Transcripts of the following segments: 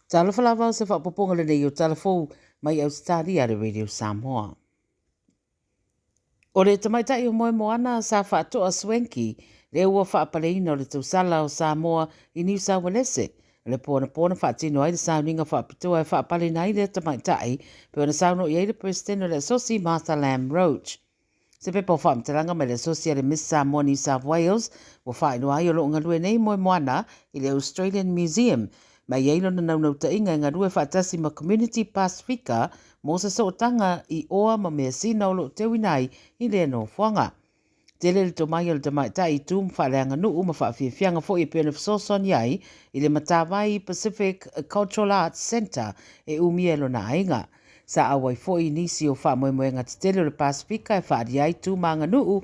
Tala Fou se whapoponga le nei o Tala Fou mai Ausetalia le Radio Samoa. O le tamaitai o moe moana sa whaatoa swenki, le ua whaapaleina o le tausala o Samoa I New South Wales. Le pōna whaatino ai le sauninga whaapitua e whaapaleina ai le tamaitai, pe ona sauno I ai le president o le asosi Martha Lamb Roach. Se pepa o whaamitaranga mai le asosi le Miss Samoa New South Wales, wa whaino ai o lo ngalue nei moe moana I le Australian Museum, mai eilo na naunau ta inga ngā rue whaatasi ma Community Pasifika mo sa sootanga I oa ma mea sina o lo tewinai I le no whanga. Tele le tomai o le tamaita I tūm whaaleanga nuu ma whaafiafianga fo I pēna whasoson iai I le matawai Pacific Cultural Arts Centre e umielo na ainga. Sa awai fo I nisi o whaamoemoenga te tele o le Pasifika e whaari ai tūmanga nuu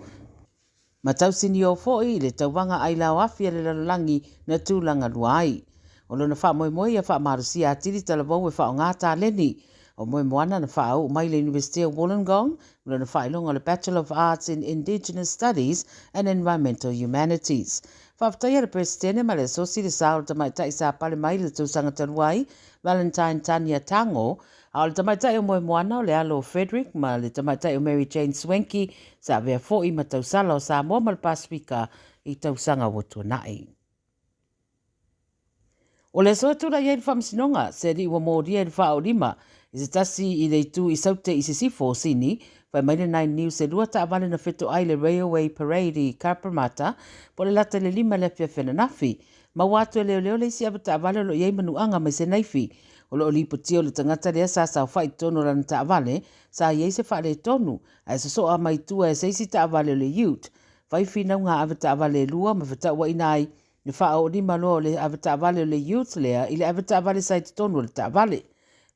ma tausini o fo I le tauwanga ai lau afia le lalangi na tūlanga luai. O lona wha moe a wha marusia atiri tala wau e wha o ngāta leni. O moe moana na wha au mai le University of Wollongong, lona wha ilonga le Bachelor of Arts in Indigenous Studies and Environmental Humanities. Whaafatai le presidente ma le asosi le sao tamaitai sa pale mai le tausanga taruai, Valentine Tania Tango, a le tamaitai o moe moana o le alo Frederick ma le tamaitai o Mary Jane Swenki sa vea fo I ma tausala o Samoa ma le Pasifika I tausanga wotua nai. O le soa tūra iei le whamsinonga, se ri ua mōria le wha o lima, I se tasi I le tū I saute I se sifo sini, whai maile nai niu se lua ta avale na wheto ai le Railway Parade I Kapramata, po le lata le lima le pia whena nafi, ma watu e leo le isi aba ta avale lo iei manuanga mai se naifi, o lo lipo tio le tangata rea sa sa whai tono rana ta avale, sa iei se wha le tonu, a se soa mai tua e se isi ta avale le youth, whai whina ngā ava ta avale lua ma whata ua inai, ni wha o lima loa le avata avale le youth lea I le avata avale sai te tonu le ta avale.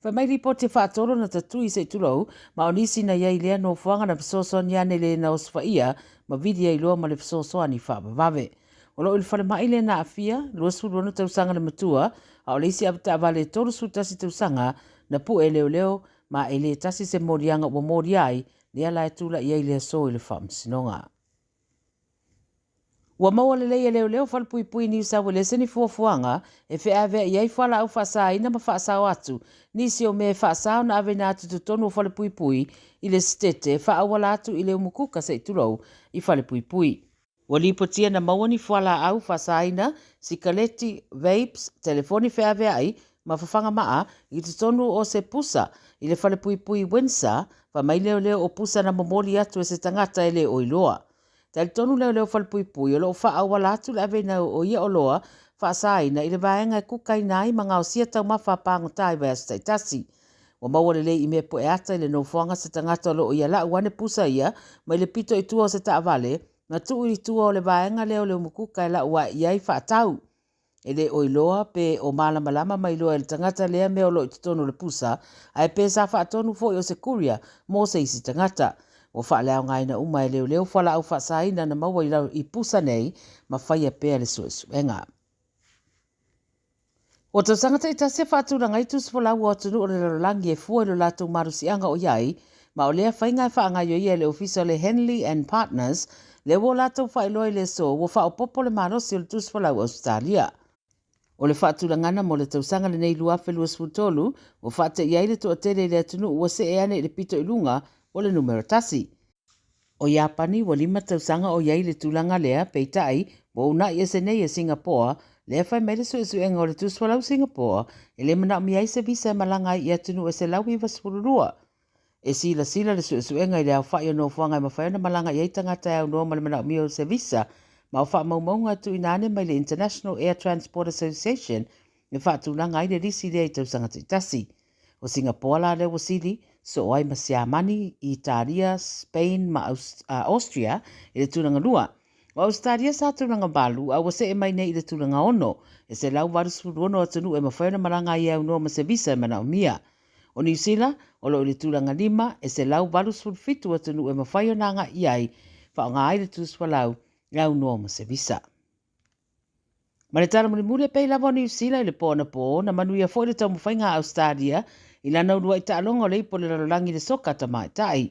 Wha mai ripo te wha toro na tatu I se turau, ma o nisi na iei lea no fuanga na pisoso ni ane le na osfa ia, ma vidia I loa ma le pisoso ani wha bavave. O lo ili whale mai le na afia, lua suruana tausanga le matua, a o le isi avata avale toro su tasi tausanga, na pu e leo, ma e le tasi se morianga o moriai, lea la e tula iei lea so I le wha msinonga. Ua maua le leia leo whalpui New South Wales ni fuafuanga e whi awe iei whala au whasa ina ma whasa o atu. Nisi o me whasa o na awe na atu tutonu o whalpui I le stete wha awala atu I le umukuka se iturau I whalpui. Ua lipotia na maua ni whala au whasa ina, sikaleti, vapes, telefoni whi awe ai, ma whawhanga maa I tutonu o se pusa I le whalpui Windsor, wa mai leo o pusa na momoli atu e se tangata ele o iloa. Tali tonu leo whalpui o lo wha awala atu le ave na o ia o loa wha saina I le vaenga e kukai nai ma ngā o sia tau mawha pango tai vai astai tasi. Wa maua le I mea po e ata I le no fuanga se tangata lo o ia la uane pusa ia ma le pito I tua o se ta avale ma tuu I tua o le vaenga leo le umukuka e la ua iai wha tau. E le o iloa pe o malama ma iloa le tangata lea mea o lo I tutono le pusa a e pesa wha tonu fo I o se kuria mo se isi tangata. O whaaleo ngai na uma e leo whala au whaasaina na maua I pusa nei ma whaia pēr le suenga. O tau sangata I tasia whaaturanga I tusi whala ua atunu o le lalangi e fua ilo lātou marusianga o iai, ma o lea whainga e whaanga yo ia le ofisa le Henley and Partners, le wo lātou whaeloa I le so, wo whaopopo le marosi o le tusi whala ua Ausetalia. O le whaaturangana mo le tausanga le nei luafe lua sputolu, o whaate iai le toa tere le atunu ua se e ane le pito ilunga o le numero tasi. O Japani wa lima tausanga o iai le tūlanga lea peitai wo una I ese nei e Singapore lea whai mere su enga o le tūswalau Singapore e le mana o miai se visa e malanga I atunu e se lau I vaspururua. E sila le su enga I le au whai o no whanga I mawhai na malanga I tangata e au no ma le mana o mio se visa ma o wha maunga tu inane mai le International Air Transport Association e wha tūlanga I le risi lea I tausanga tasi. O Singapore la le wasili, so ai ma Siamani, Italia, Spain, ma Austria, I le tūranga lua. O Australia sa tūranga balu, a wase e mai nei I le tūranga ono, e se lau warusuru ono atunu e mawhaina maranga I au no ma se visa e mana o mia. O New Zealand, o lo I le tūranga lima, e se lau warusuru fitu atunu e mawhaina nanga I ai, wha o ngā ai le tūswa lau, I au no ma se visa. Ma le tala muli pei lava o New Zealand I le pōna pō, na manuia fo I le tau mawhainga Australia, I lana urua I ta'alonga o le ipo le rarolangi le soka ta mai tai.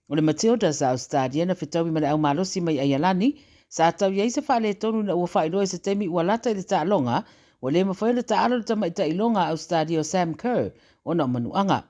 O le Matilda sa Australia na whitawi ma le au malosi mai ai alani, sa tau iei se whaale tonu na ua whaeroa I se temi ua lata I le ta'alonga, O le mawhai le taalo le tamaita ilonga Ausetalia o Sam Kerr o na manuanga.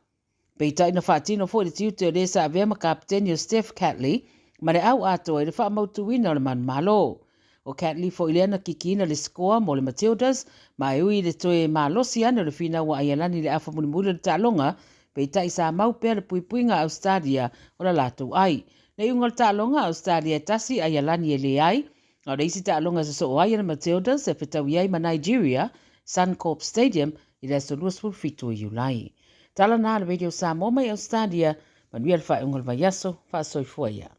Pei tai na whaatino fo le tiute o le sa avea ma kapteni o Steph Catley, ma le au ato e le wha mautuina o le man malo. O Catley fo ileana kikina le skoa mo le Matildas, ma e ui le toe malosi ane le fina wa ayalani le afa mulimuli le talonga, pei tai sa mau pea le puipuinga Ausetalia o la latou ai. Le iunga le talonga Ausetalia tasi ayalani e le ai, o le isi talonga sa so ai le Matildas e fetau iai ma Nigeria, Suncorp Stadium, i le asonua fitu o Iulai. Tala na le Radio Samoa mai Ausetalia, manuia le whae ungal mai yaso, wha soifua ia.